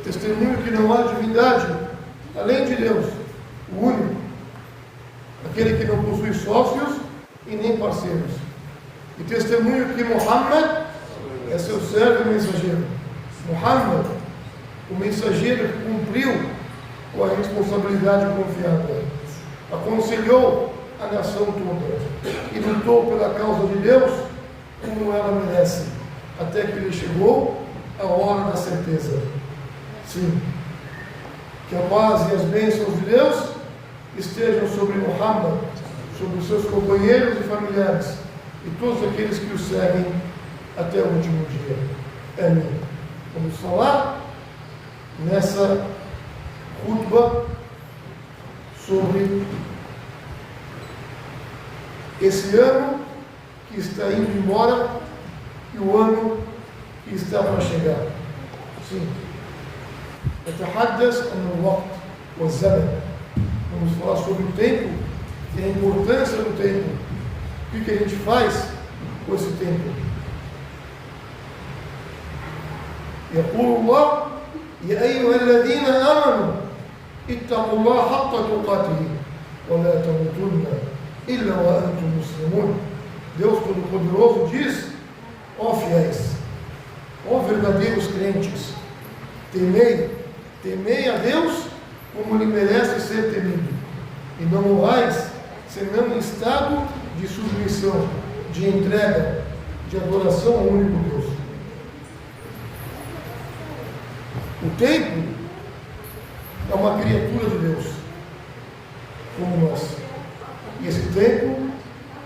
Testemunho que não há divindade além de Deus, o único, aquele que não possui sócios e nem parceiros. E testemunho que Muhammad é seu servo e mensageiro. Muhammad, o mensageiro que cumpriu com a responsabilidade confiada, aconselhou a nação toda e lutou pela causa de Deus como ela merece, até que lhe chegou a hora da certeza. Sim, que a paz e as bênçãos de Deus estejam sobre Muhammad, sobre os seus companheiros e familiares e todos aqueles que o seguem até o último dia. Amém. Vamos falar nessa khutbah sobre esse ano que está indo embora e o ano que está para chegar. Sim. نتحدث عن الوقت والزمن. Vamos falar sobre o tempo e a importância do tempo. O que a gente faz com esse tempo? يقول الله يا أيها الذين آمنوا اتقوا الله حق تقاته ولا تموتن إلا وأنتم مسلمون. Deus Todo-Poderoso diz: ó fiéis, ó verdadeiros crentes, temei a Deus como Ele merece ser temido, e não morrais senão em estado de submissão, de entrega, de adoração ao único Deus. O tempo é uma criatura de Deus, como nós, e esse tempo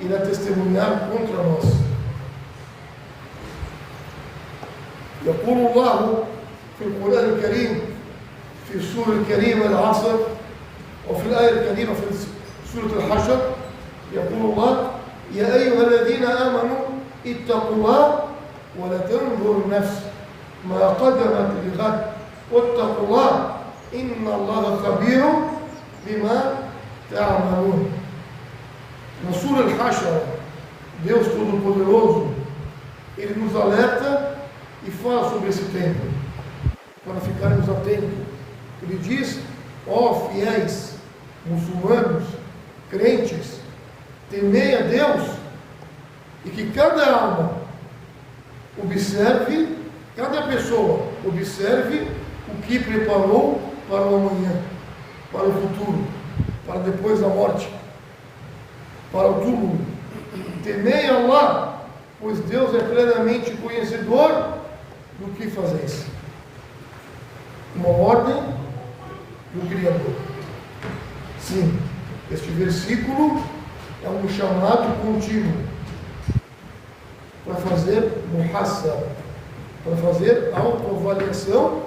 irá testemunhar contra nós. يقول الله في القرآن الكريم في السورة الكريمة العصر وفي الآية الكريمة في سورة الحشر يقول الله يا أيها الذين آمنوا اتقوا الله ولتنظر نفس ما قدمت لغد واتقوا الله إن الله خبير بما تعملون. Na Sura Al-Hashr, Deus Todo-Poderoso, Ele nos alerta e fala sobre esse tempo, para ficarmos atentos. Ele diz: ó fiéis, muçulmanos, crentes, temei a Deus, e que cada alma observe, cada pessoa observe o que preparou para o amanhã, para o futuro, para depois da morte, para o túmulo. Temei a Allah, pois Deus é plenamente conhecedor do que fazeis. Uma ordem do Criador. Sim, este versículo é um chamado contínuo para fazer muhasab, para fazer autoavaliação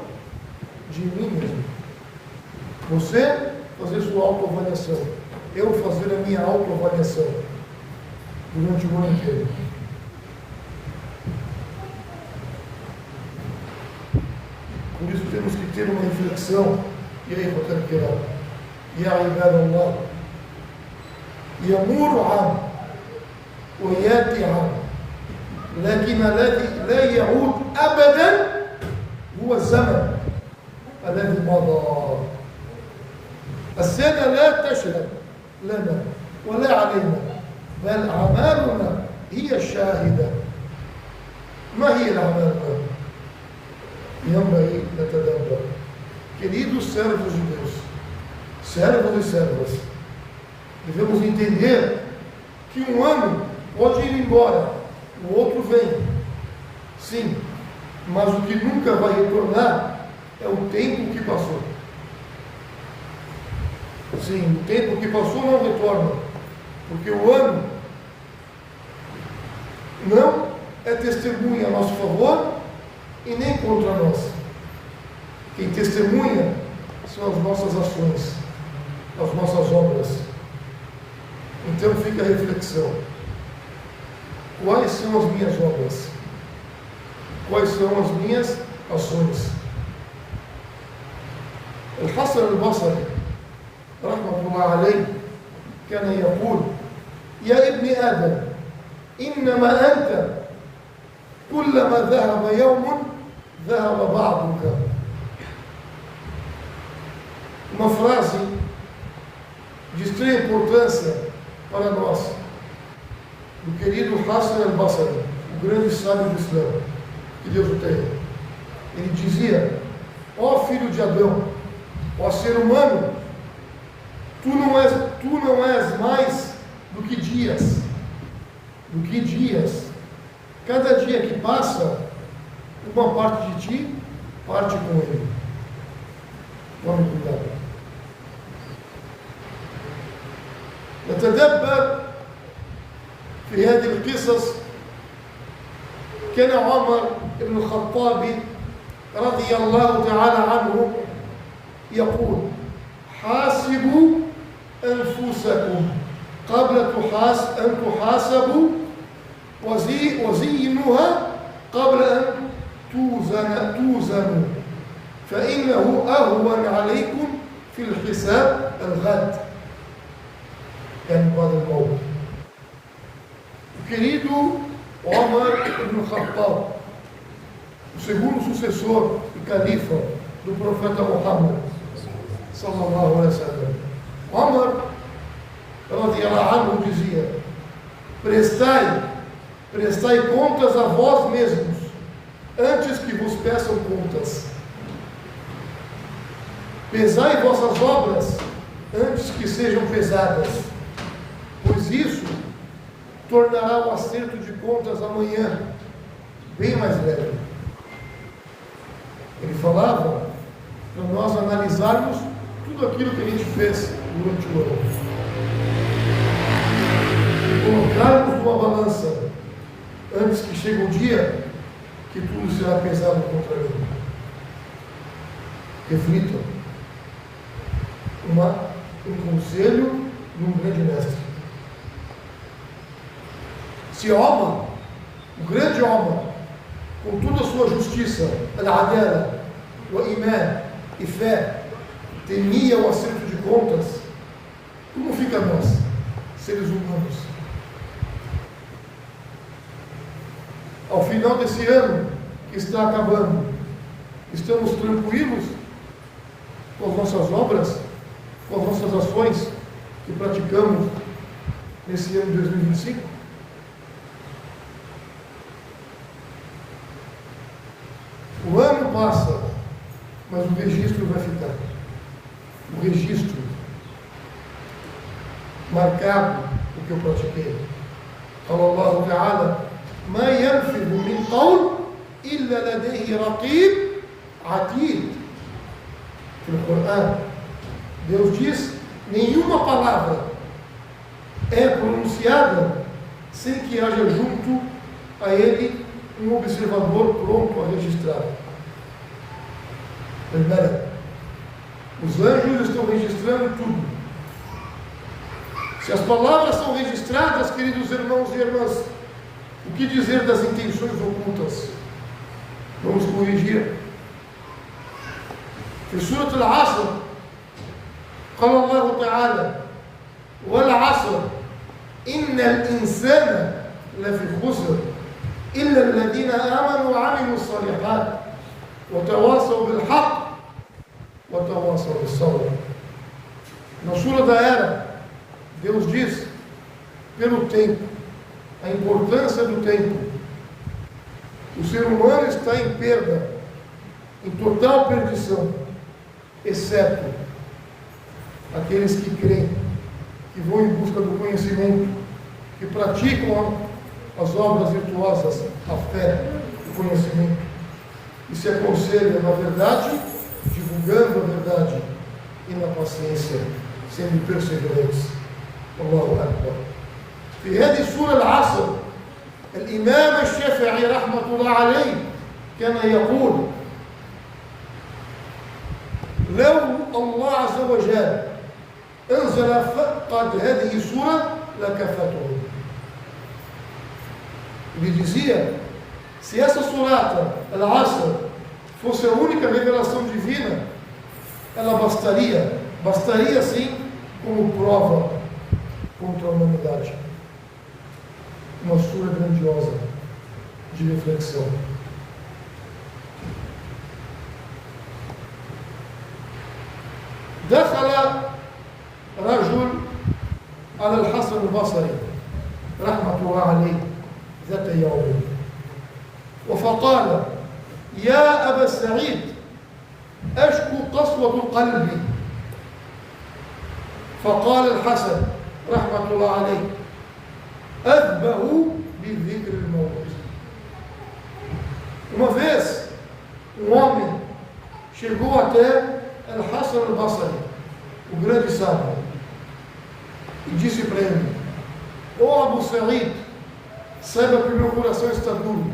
de mim mesmo. Você fazer sua autoavaliação, eu fazer a minha autoavaliação durante o ano inteiro. Por isso temos que ter uma reflexão. E aí, Roter Kiram, Ya Ibadallah, يمر عام وياتي عام، لكن الذي لا يعود أبدا هو الزمن الذي مضى. السنة لا تشهد لنا ولا علينا، بل أعمالنا هي الشاهدة. ما هي الأعمال؟ ينبغي نتدبر. Queridos servos de Deus, servos e servas, devemos entender que um ano pode ir embora, o outro vem, sim, mas o que nunca vai retornar é o tempo que passou. Sim, o tempo que passou não retorna, porque o ano não é testemunha a nosso favor e nem contra nós. Quem testemunha são as nossas ações, as nossas obras. Então fica a reflexão. Quais são as minhas obras? Quais são as minhas ações? الحسن البصري رحمة الله عليه كان يقول: يا ابن آدم إنما أنت كلما ذهب يوم ذهب بعضك uma frase de extrema importância para nós, do querido Hassan al-Basri, o grande sábio do Islã, que Deus o tenha. Ele dizia: ó filho de Adão, ó ser humano, tu não és mais do que dias. Cada dia que passa, uma parte de ti parte com ele. Tome cuidado. نتدبر في هذه القصص. كان عمر بن الخطاب رضي الله تعالى عنه يقول: حاسبوا أنفسكم قبل أن تحاسبوا، وزينوها قبل أن توزنوا، فإنه أهون عليكم في الحساب الغد، يعني بعد الموت. O querido Omar ibn Khattab, o segundo sucessor e califa do profeta Muhammad sallallahu alaihi wasallam, Omar radiyallahu anhu dizia: prestai contas a vós mesmos antes que vos peçam contas. Pesai vossas obras antes que sejam pesadas, pois isso tornará o acerto de contas amanhã bem mais leve. Ele falava para nós analisarmos tudo aquilo que a gente fez durante o ano, colocarmos numa balança antes que chegue o dia que tudo será pesado contra mim. Reflitam. Um conselho de um grande mestre. Se Omar, o grande Omar, com toda a sua justiça, al-adala, o iman e fé, temia o acerto de contas, como fica nós, seres humanos? Ao final desse ano que está acabando, estamos tranquilos com as nossas obras, com as nossas ações que praticamos nesse ano de 2025? O ano passa, mas o registro vai ficar. O registro marcado do que eu pratiquei. قال الله تعالى: ما يلفظ من قول إلا لديه رقيب عتيد. No Corão, Deus diz: nenhuma palavra é pronunciada sem que haja junto a ele um observador pronto a registrar. Os anjos estão registrando tudo. Se as palavras são registradas, queridos irmãos e irmãs, o que dizer das intenções ocultas? Vamos corrigir. في سورة العصر قال الله تعالى: والعصر إن الإنسان لفي خسر إلا الذين آمنوا وعملوا الصالحات وتواصوا بالحق وتواصوا بالصبر. Na Sura da Era, Deus diz, pelo tempo, a importância do tempo. O ser humano está em perda, em total perdição, exceto aqueles que creem, que vão em busca do conhecimento, que praticam as obras virtuosas, a fé, o conhecimento, e se aconselham na verdade, divulgando a verdade, e na paciência, sendo perseverantes. Allahu Akbar. في هذه السورة العصر الإمام الشافعي رحمة الله عليه كان يقول: لو الله عز وجل أنزل فقط هذه السورة لكفته. Ele dizia: se essa surata, Al-Asr, fosse a única revelação divina, ela bastaria sim como prova contra a humanidade. Uma sura grandiosa de reflexão. دخل رجل على الحسن البصري رحمة الله عليه ذات يوم وفقال: يا أبا سعيد، أشكو قسوة قلبي. فقال الحسن رحمة الله عليه: أذبه بالذكر الموت. Uma vez, homem chegou até Al-Hassan al-Basri, o grande sábio, e disse para ele: ó Abu Sa'id, saiba que o meu coração está duro,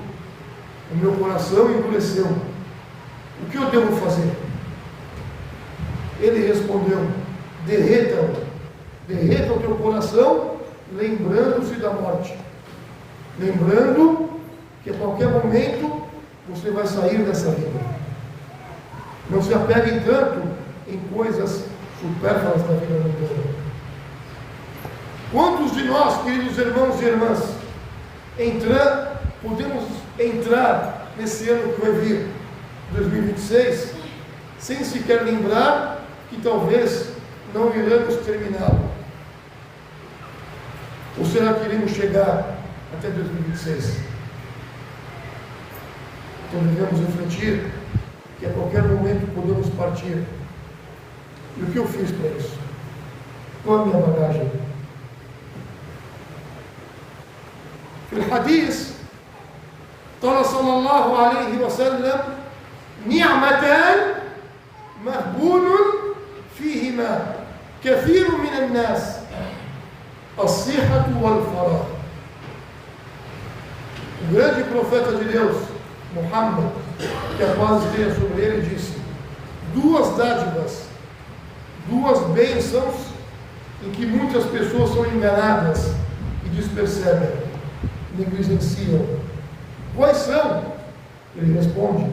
o meu coração endureceu, o que eu devo fazer? Ele respondeu: derreta o teu coração, lembrando-se da morte, lembrando que a qualquer momento você vai sair dessa vida. Não se apegue tanto em coisas supérfluas da vida mundana. Quantos de nós, queridos irmãos e irmãs, podemos entrar nesse ano que vai vir, 2026, sem sequer lembrar que talvez não iremos terminá-lo? Ou será que iremos chegar até 2026? Então devemos refletir que a qualquer momento podemos partir. E o que eu fiz para isso? Qual a minha bagagem? في الحديث قال صلى الله عليه وسلم: نعمتان مغبون فيهما كثير من الناس، الصحة والفراغ. O grande profeta de Deus, Muhammad, que a paz esteja sobre ele, disse: duas dádivas, duas bênçãos em que muitas pessoas são enganadas e despercebem, negligenciam. Quais são? Ele responde: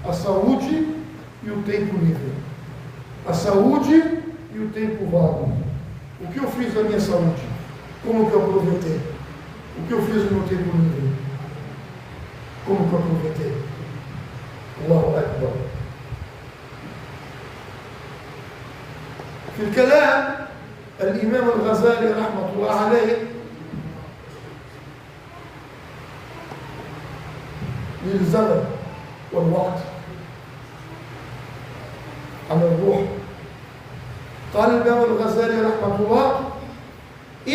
a saúde e o tempo livre. A saúde e o tempo vago. O que eu fiz na minha saúde? Como que eu aproveitei? O que eu fiz no meu tempo livre? Como que eu aproveitei? Allahu Akbar. في الكلام الإمام الغزالي رحمة الله عليه للزمن والوقت عن الروح. قال الإمام الغزالي رحمة الله: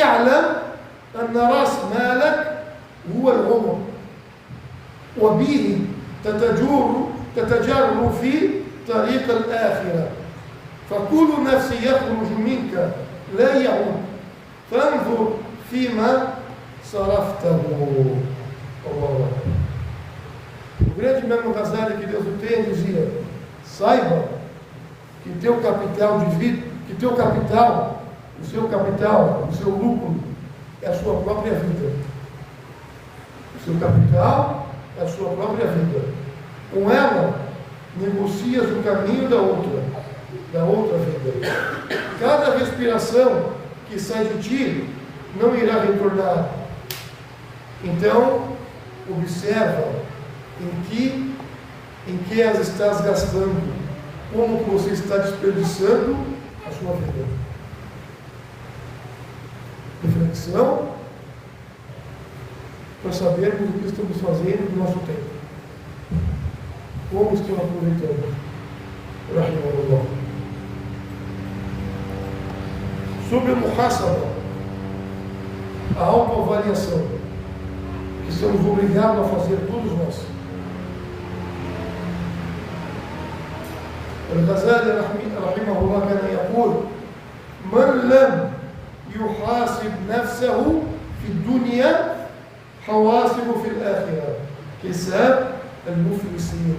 اعلم أن رأس مالك هو العمر، وبه تتجر في طريق الآخرة، فكل نفس يخرج منك لا يعود، فانظر فيما صرفته. الله أكبر. O grande Imam Ghazali, que Deus o tenha, dizia: saiba que teu capital de vida, que teu capital, o seu lucro é a sua própria vida. O seu capital é a sua própria vida. Com ela, negocias o caminho da outra vida. Cada respiração que sai de ti não irá retornar. Então, observa em que as estás gastando, como que você está desperdiçando a sua vida. Reflexão para sabermos o que estamos fazendo no nosso tempo. Como estamos aproveitando. Rahimahullah. Sobre o muhasaba, a autoavaliação, que somos obrigados a fazer todos nós. الغزالي رحمه الله كان يقول: من لم يحاسب نفسه في الدنيا حواسب في الآخرة حساب المفلسين.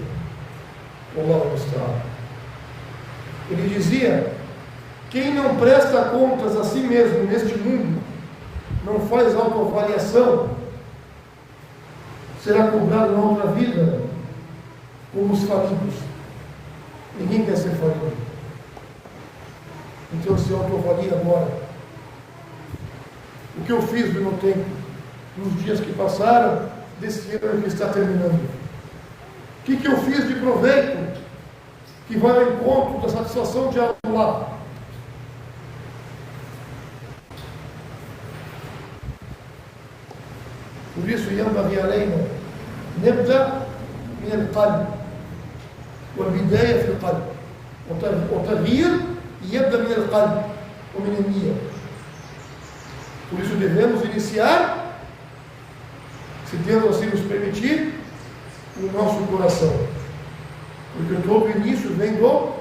والله المستعان. Ele dizia: quem não presta contas a si mesmo neste mundo, não faz autoavaliação, será cobrado na outra vida como os falidos. Ninguém quer ser falido. Então se autoavalia agora. O que eu fiz no meu tempo, nos dias que passaram, desse ano que está terminando? O que eu fiz de proveito? que vai ao encontro da satisfação de Allah. Por isso, ينبغي علينا نبدأ من القلب والبداية في القلب والتغيير يبدأ من القلب ومن النية. Por isso devemos iniciar, se Deus assim nos permitir, no nosso coração, porque todo início vem do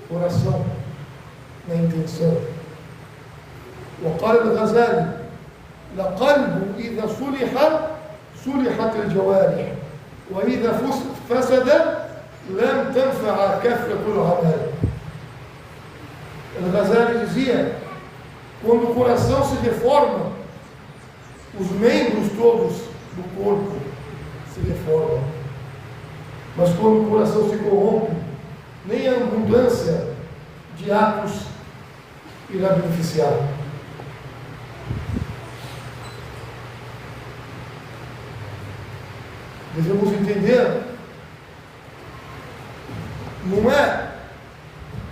coração, na intenção. وقال الغزالي: لقلب إذا صلح صلحت الجوارح وإذا فسد لم تنفع كثرة العمل. الغزالي dizia: quando o coração se reforma, os membros todos do corpo se reformam. Mas quando o coração se corrompe, nem a abundância de atos irá beneficiar. Devemos entender, não é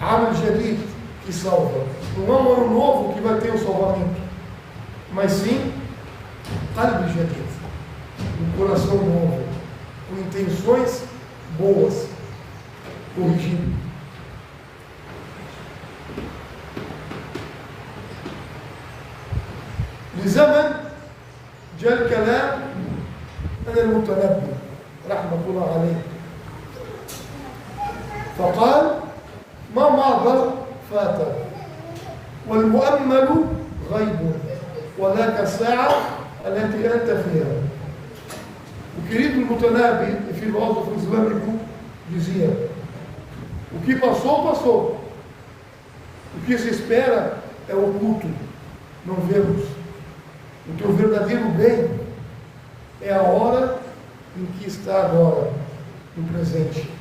Amal Jadid que salva, não é um ano novo que vai ter o salvamento, mas sim Qalb Jadid, um coração novo, com intenções boas, corrigindo. لزمن جاء الكلام عن المتنبي رحمة الله عليه فقال: ما مضى فات والمؤمل غيب وذاك الساعة التي أنت فيها. O querido Mutanabi, filósofo islâmico, dizia: o que passou, passou. O que se espera é oculto, não vemos. O teu verdadeiro bem é a hora em que está agora, no presente,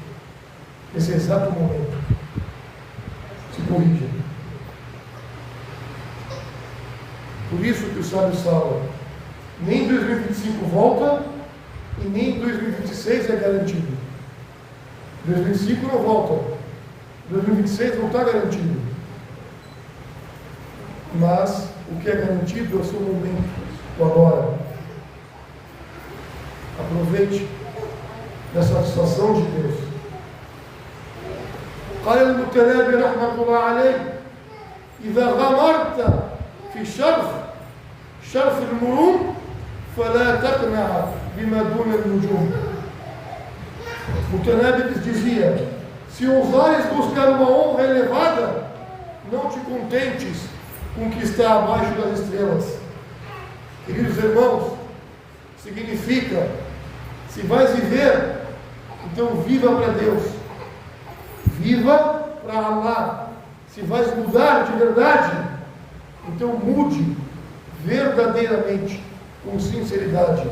nesse exato momento. Se corrija. Por isso que o sábio fala: nem 2025 volta e nem 2026 é garantido. 2025 não volta, 2026 não está garantido. Mas o que é garantido é o seu momento, o agora. Aproveite da satisfação de Deus. قال المتنابي رحمة الله عليه: إذا غمرت في شرف المروم فلا تقنع بما دون النجوم. Mutanabi dizia: se ousares buscar uma honra elevada, não te contentes com o que está abaixo das estrelas. Queridos irmãos, significa: se vais viver, então viva para Deus, viva para Allah. Se vais mudar de verdade, então mude verdadeiramente, com sinceridade.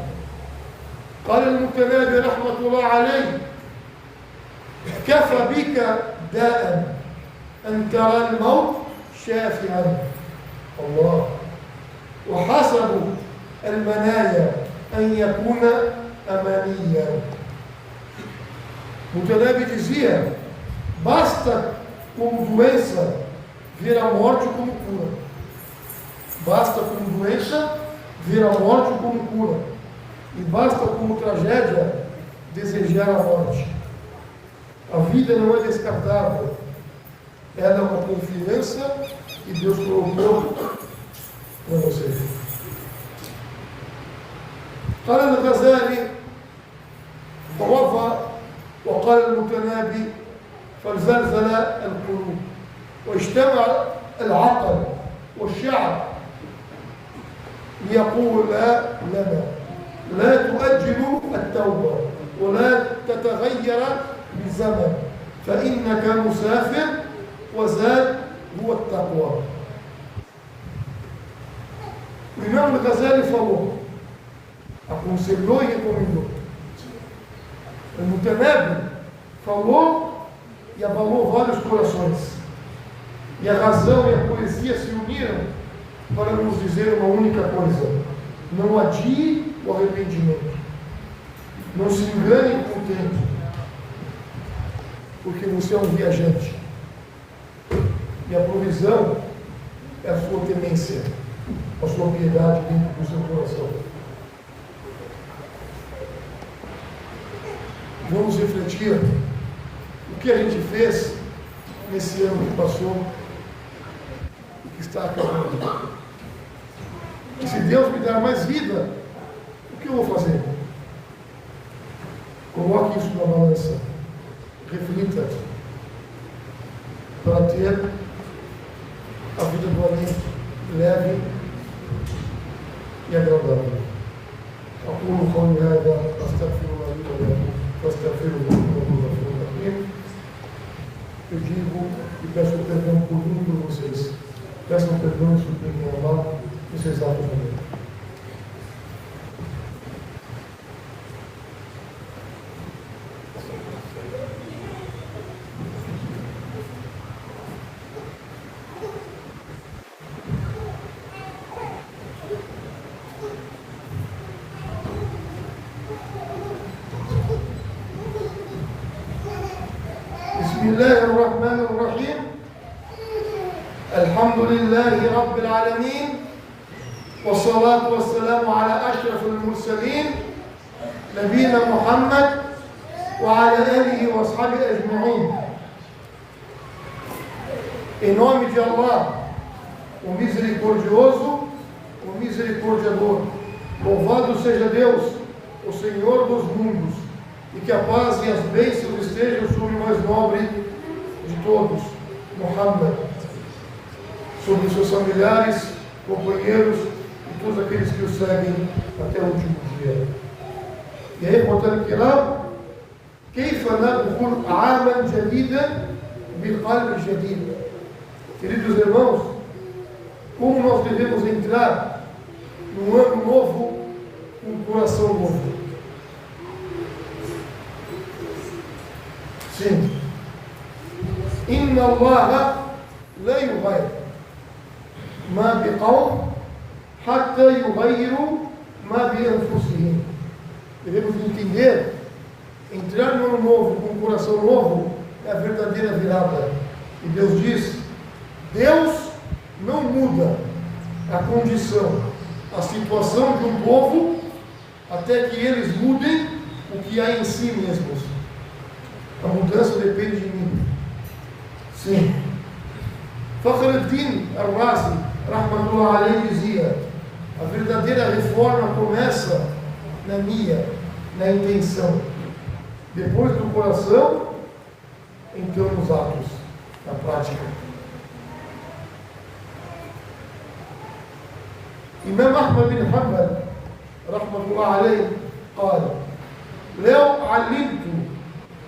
قال المتنابي رحمة الله عليه: كفى بك داء أن ترى الموت شافعا الله وحسب المنايا أن يكون أمانيا. Mutanabi dizia: basta como doença ver a morte como cura. Basta como doença ver a morte como cura. E basta como tragédia desejar a morte. A vida não é descartável. Ela é uma confiança que Deus colocou para você. قال الغزالي: ضرب وقال المتنابي: فزلزل القلوب واجتمع العقل والشعب ليقول لنا: لا تؤجلوا التوبة ولا تتغير بالزمن فإنك مسافر وزاد هو التقوى. O Imam Al-Ghazali falou, aconselhou e recomendou. O Mutanabi falou e abalou vários corações. E a razão e a poesia se uniram para nos dizer uma única coisa: não adie o arrependimento. Não se engane com o tempo. porque você é um viajante. E a provisão é a sua temência, a sua piedade dentro do seu coração. Vamos refletir o que a gente fez nesse ano que passou e que está acabando. E se Deus me dar mais vida, o que eu vou fazer? Coloque isso na balança. Reflita para ter a vida do além leve e agradável. أقول قولي هذا أستغفر الله لي ولكم فاستغفروه إنه غفور رحيم. Eu digo e peço perdão por mim e por vocês. Peço perdão e supliquem a Allah nesse exato momento. بسم الله الرحمن الرحيم. الحمد لله رب العالمين، والصلاة والسلام على أشرف المرسلين نبينا محمد وعلى آله وأصحابه أجمعين. Em nome de Allah, o misericordioso, o misericordiador. Louvado seja Deus, o Senhor dos mundos, e que a paz e as bênçãos estejam sobre o mais nobre de todos, Muhammad, sobre seus familiares, companheiros e todos aqueles que o seguem até o último dia. E aí, portanto, que lá, كيف ندخل عاما جديدا بالقلب جديد. Queridos irmãos, como nós devemos entrar num ano novo com um coração novo? Sim. إن الله لا يغير ما بقوم حتى يغيروا ما بأنفسهم. Devemos entender, entrar no ano novo com um coração novo é a verdadeira virada. E Deus diz, Deus não muda a condição, a situação de um povo até que eles mudem o que há em si mesmos. A mudança depende de mim. Sim. Fakhruddin Ar-Razi, rahmatullah alayhi, dizia, a verdadeira reforma começa na minha, na intenção. Depois do coração, então nos atos, na prática. Imam Ahmad bin Hanbal, rahmatullah alayhi, قال: لو علمت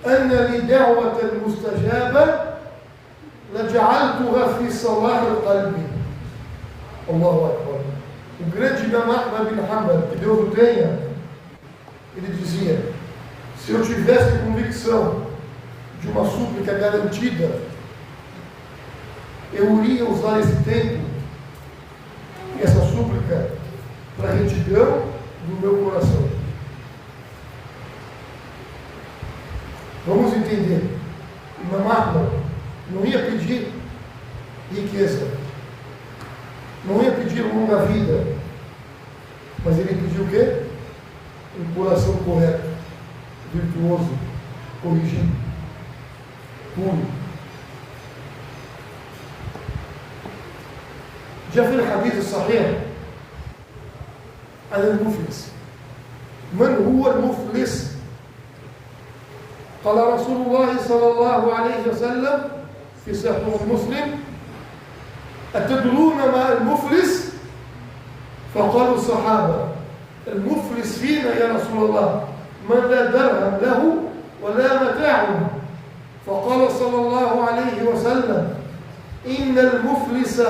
أن لي دعوة مستجابة لجعلتها في صلاح القلب. الله أكبر. O grande Imam Ahmad bin Hanbal, que Deus o tenha, ele dizia, se eu tivesse convicção de uma súplica garantida, eu iria usar esse tempo e essa súplica para a retidão do meu coração. Vamos entender. Imam Ahmad não ia pedir riqueza, não ia pedir longa vida, mas ele pediu o quê? Um coração correto, virtuoso, corrigido, puro. Já viu o hadith sahih عن المفلس؟ من هو المفلس؟ قال رسول الله صلى الله عليه وسلم في صحيح مسلم: أتدرون ما المفلس؟ فقالوا الصحابة: المفلس فينا يا رسول الله من لا درهم له ولا متاع. فقال صلى الله عليه وسلم: إن المفلس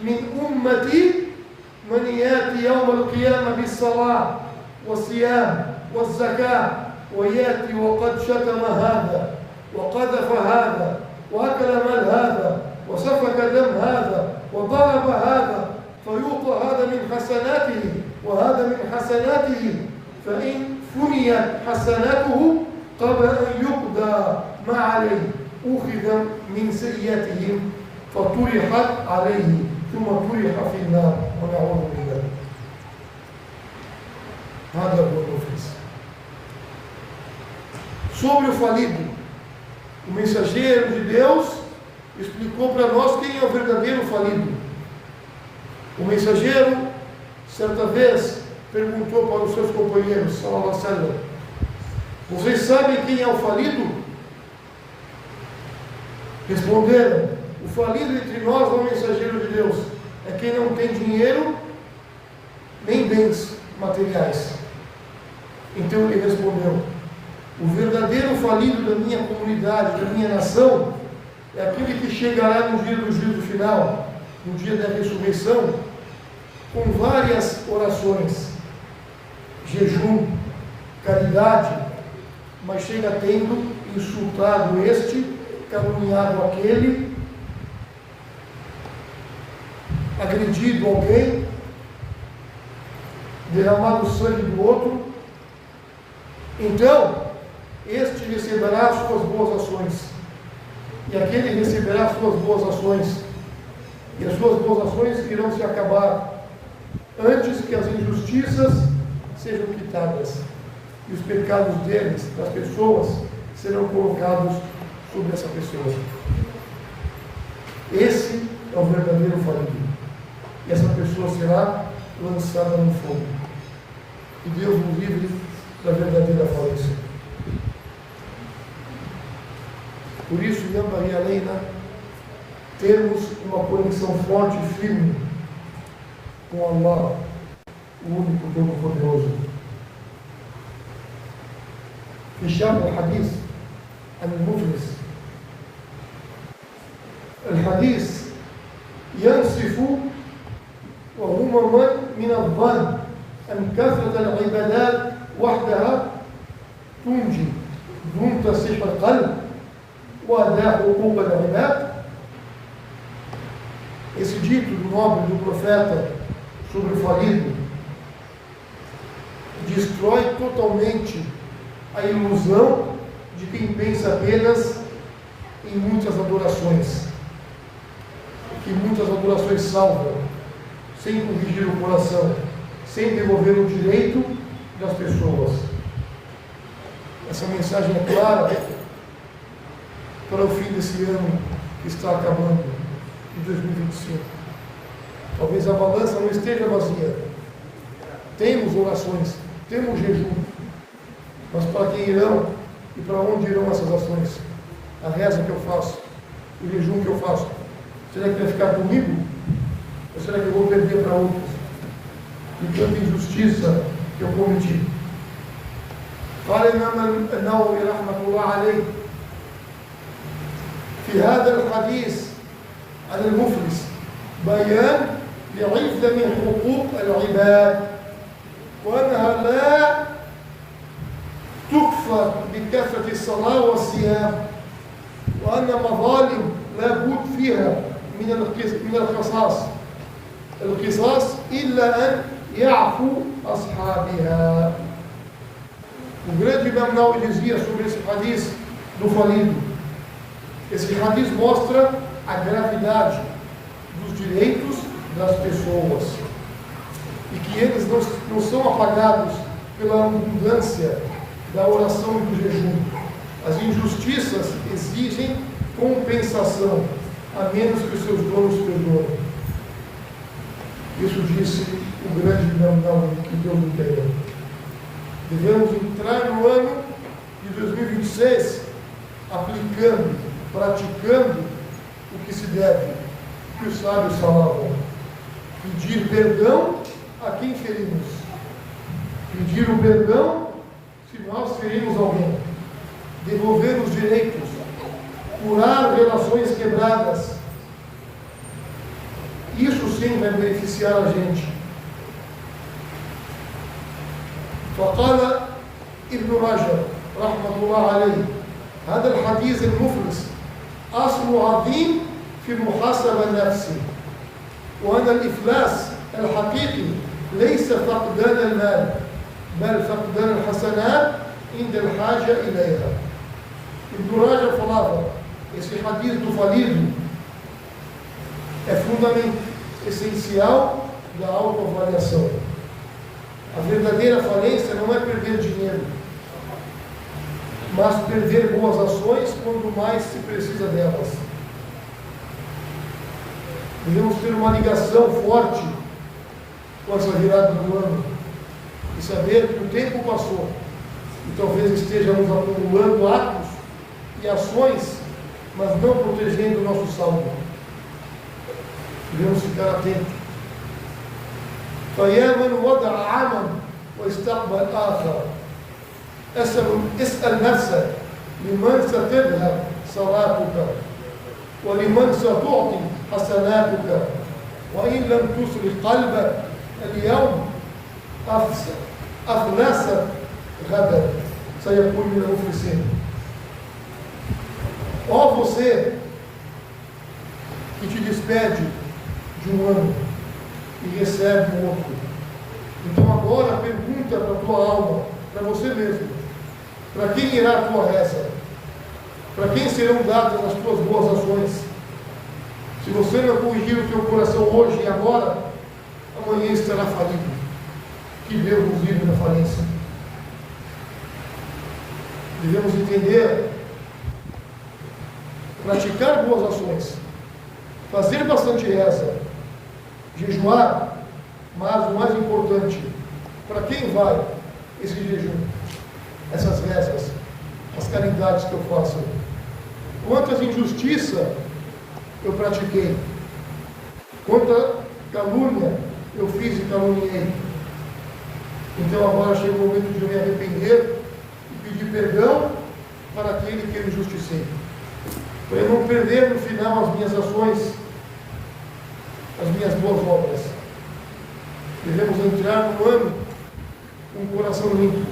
من أمتي من يأتي يوم القيامة بالصلاة والصيام والزكاة ويأتي وقد شتم هذا وقذف هذا وأكل مال هذا وسفك دم هذا وضرب هذا فيعطى هذا من حسناته وهذا من حسناته، فإن فنيت حسناته قبل أن يقضى ما عليه سيئاتهم فطرحت عليه ثم طرح في النار ونعوذ بالله. هذا هو المفلس. Sobre o falido, o mensageiro de Deus explicou para nós quem é o verdadeiro falido. O mensageiro, certa vez, perguntou para os seus companheiros, sallallahu alaihi wasallam, vocês sabem quem é o falido? Responderam, o falido entre nós, o mensageiro de Deus, é quem não tem dinheiro nem bens materiais. Então ele respondeu, o verdadeiro falido da minha comunidade, da minha nação, é aquele que chegará no dia do juízo final, no dia da ressurreição, com várias orações, jejum, caridade, mas chega tendo insultado este, caluniado aquele, agredido alguém, derramado o sangue do outro. Então, este receberá as suas boas ações, e aquele receberá as suas boas ações, e as suas boas ações irão se acabar antes que as injustiças sejam quitadas, e os pecados deles, das pessoas, serão colocados sobre essa pessoa. Esse é o verdadeiro falido, e essa pessoa será lançada no fogo. E Deus nos livre da verdadeira falência. Por isso, Yambari Aleina, termos uma conexão forte e firme com Allah, o único Todo-Poderoso. Fechamos o hadith al-Muflis. الحديث ينصف وهو من الظن أن كثرة العبادات وحدها تنجي دون تصحيح القلب وأداء حقوق العباد. Esse dito do nobre do profeta sobre o falido destrói totalmente a ilusão de quem pensa apenas em muitas adorações, que muitas adorações salvam, sem corrigir o coração, sem devolver o direito das pessoas. Essa mensagem é clara para o fim desse ano que está acabando, de 2025. Talvez a balança não esteja vazia. Temos orações, temos jejum, mas para quem irão e para onde irão essas ações? A reza que eu faço, o jejum que eu faço, será que vai ficar comigo? Ou será que eu vou perder para outros? De tanta injustiça que eu cometi. قال الإمام النووي رحمة الله عليه في هذا الحديث عن المفلس بيان لعظم حقوق العباد وأنها لا تكفر بكثرة الصلاة والصيام وأن مظالم لا بد فيها من القصاص إلا أن يعفو أصحابها. O grande Imam Nawawi dizia sobre esse hadith do falido. Esse hadith mostra a gravidade dos direitos das pessoas e que eles não são apagados pela abundância da oração e do jejum. As injustiças exigem compensação, a menos que os seus donos perdoem. Isso disse o grande Imam Nawawi, que Deus o tenha. Devemos entrar no ano de 2026 aplicando, praticando o que se deve, que os sábios falavam. Pedir perdão a quem ferimos. Pedir o perdão se nós ferimos alguém. Devolver os direitos. Curar relações quebradas. Isso sim vai beneficiar a gente. فقال ابن رجب رحمة الله عليه هذا الحديث المفلس أصل عظيم في محاسبة النفس وأن الإفلاس الحقيقي ليس فقدان المال بل فقدان الحسنات عند الحاجة إليها. ابن رجب falava esse hadith do falido é fundamental, essencial da autoavaliação. A verdadeira falência não é perder dinheiro, mas perder boas ações quando mais se precisa delas. Devemos ter uma ligação forte com essa virada do ano e saber que o tempo passou e talvez estejamos acumulando atos e ações, mas não protegendo o nosso saldo. Devemos ficar atentos. فيا من وضع عمل واستقبل آخر اسأل نفسك لمن ستذهب صلاتك ولمن ستعطي حسناتك وإن لم تسرق قلبك اليوم أفلست غدا سيكون من المفلسين. Ó você que te despede de um ano e recebe um outro. Então agora pergunta para a tua alma, para você mesmo, para quem irá a tua reza? Para quem serão dadas as tuas boas ações? Se você não corrigir o teu coração hoje e agora, amanhã estará falido. Que Deus nos livre da falência. Devemos entender, praticar boas ações, fazer bastante reza, jejuar, mas o mais importante, para quem vai esse jejum, essas rezas, as caridades que eu faço? Quantas injustiças eu pratiquei? Quanta calúnia eu fiz e caluniei? Então agora chega o momento de eu me arrepender e pedir perdão para aquele que eu injusticei, para eu não perder no final as minhas ações, as minhas boas obras. Devemos entrar no ano com o coração limpo,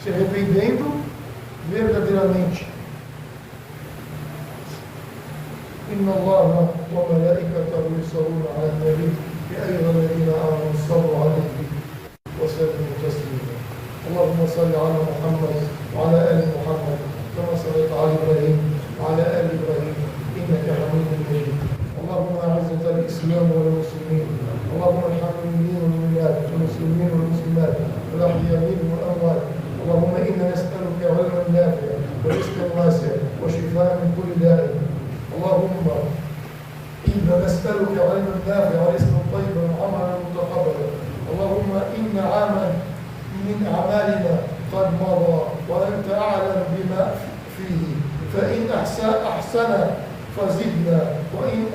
se arrependendo verdadeiramente. إن الله وملائكته يصلون على النبي يا أيها الذين آمنوا صلوا عليه وسلموا تسليما. اللهم صل على محمد وعلى آل محمد كما صليت على إبراهيم وعلى آل إبراهيم إنك حميد مجيد. اللهم أعز الإسلام والمسلمين، اللهم ارحم المؤمنين والمؤمنات والمسلمين والمسلمات والأحياء منهم والأموات. اللهم إنا نسألك علما نافعا ورزقا واسعا وشفاء من كل داء. اللهم إنا نسألك علما نافعا ورزقا طيبا وعملا متقبلا. اللهم إن عاما من أعمالنا قد مضى وأنت أعلم بما فيه، فإن أحسن فزدنا وإن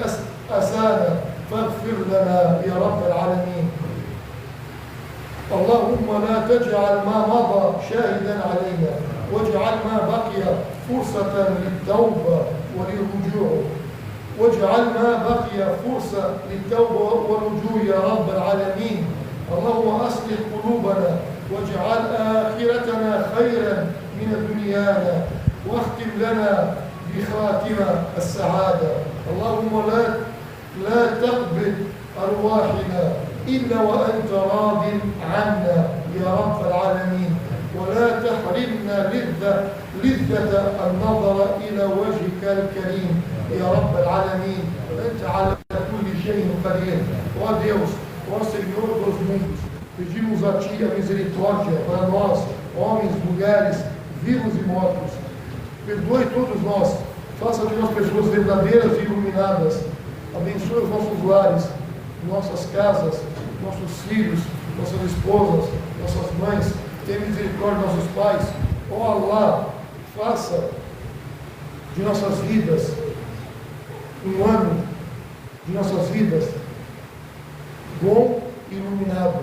أسانا فاغفر لنا يا رب العالمين. اللهم لا تجعل ما مضى شاهدا علينا، واجعل ما بقي فرصة للتوبة وللرجوع، واجعل ما بقي فرصة للتوبة والرجوع يا رب العالمين. اللهم أصلح قلوبنا واجعل آخرتنا خيرا من دنيانا، واختم لنا بخاتمة السعادة. اللهم لا تقبل أرواحنا إلا وأنت راض عنا يا رب العالمين، ولا تحرمنا لذة النظر إلى وجهك الكريم يا رب العالمين. أنت على كل شيء قدير. Ó Deus, ó Senhor dos mundos, pedimos a Ti a misericórdia para nós, homens, mulheres, vivos e mortos. Perdoe todos nós, faça de nós pessoas verdadeiras e iluminadas. Abençoe os nossos lares, nossas casas, nossos filhos, nossas esposas, nossas mães. Tenha misericórdia de nossos pais. Ó Allah, faça de nossas vidas um ano de nossas vidas bom e iluminado.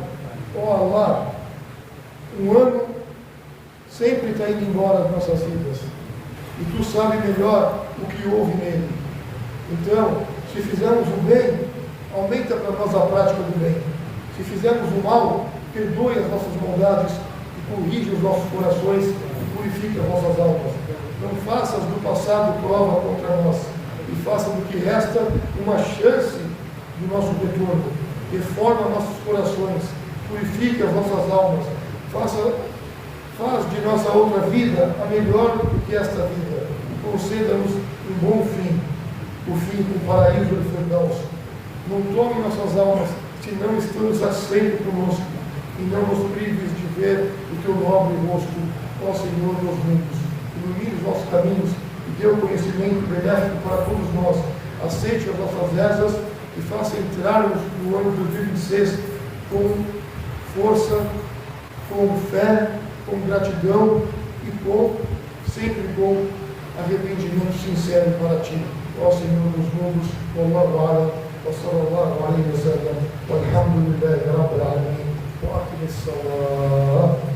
Ó Allah, um ano sempre está indo embora das nossas vidas e Tu sabe melhor o que houve nele. Então, se fizermos o bem, aumenta para nós a prática do bem. Se fizermos o mal, perdoe as nossas maldades e corrige os nossos corações e purifique as nossas almas. Não faças do passado prova contra nós e faça do que resta uma chance do nosso retorno. Reforma nossos corações, purifique as nossas almas, faz de nossa outra vida a melhor do que esta vida. Conceda-nos em bom fim, o fim do paraíso do Firdaus. Não tome nossas almas se não estamos aceitos conosco, e não nos prives de ver o teu nobre rosto, ó Senhor dos mundos. Ilumine os nossos caminhos e dê o conhecimento benéfico para todos nós. Aceite as nossas rezas e faça entrarmos no ano de 2026 com força, com fé, com gratidão e sempre com arrependimento sincero para Ti. Ó Senhor dos mundos, Wallahu a'lam, wa sallallahu alaihi wa sallam, walhamdulillahi rabbil alamin, wa aqim as-salat.